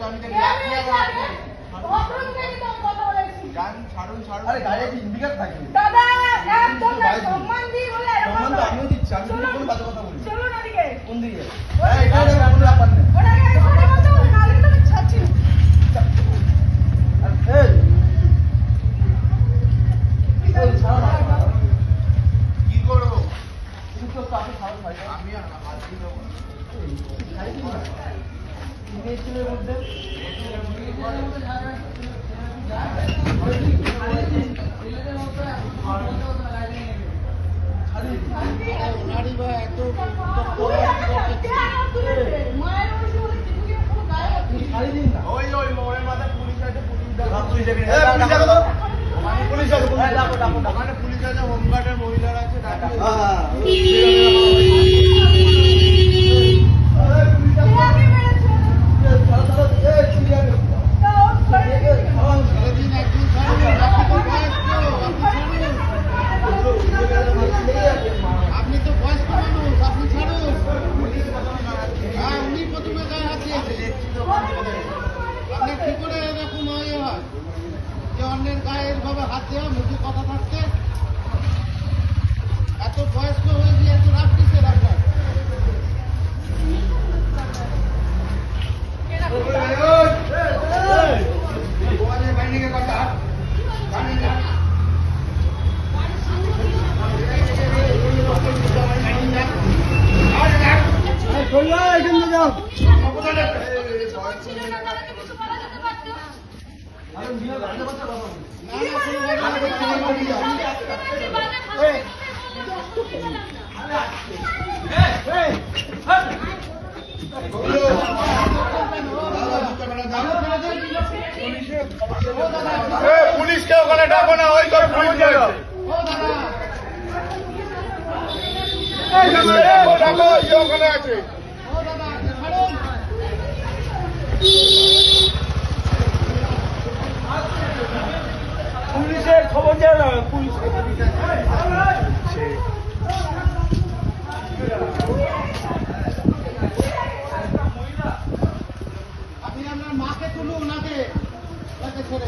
আমি জানি গান ছাড়ুন ছাড়ুন। আরে গাড়ি ইন্ডিকেট থাকে দাদা একদম না সম্মান দিই বলে সম্মান তো আমিও দিচ্ছি, আমি কিন্তু কোনো বাজে কথা বলি। চলুন এদিকে। কোন দিকে? এই এখানে কোনো ব্যাপার নেই। ওটা গাড়ি সরে বলতে হবে নালে তো আমি ছাড়ছি। এই কি করব? তুমি তো কাছে ছাড়ো ভাই। আমি হাত দিয়ে দেবো। এই ছেলের মধ্যে পুলিশ আছে, হোমগার্ডের মহিলারা আছে। আপনি তো বয়স্ক মানুষ, আপনি ছাড়ুন। হ্যাঁ, উনি প্রথমে গায়ে হাত দিয়েছে। আপনার কি করে এরকম হয় যে অন্যের গায়ে এভাবে হাত দেওয়া, মুখে কথা থাকতে? এত বয়স্ক হয়ে গিয়ে এত রাগ কিসের আপনার? পুলিশকে ওখানে ডাকো না, ওই তো পুলিশ ডাকো, ওখানে আছে। পুলিশের খবর যায় না, পুলিশ আপনি আপনার মাকে তুলুন, ওনাকে ছেড়ে।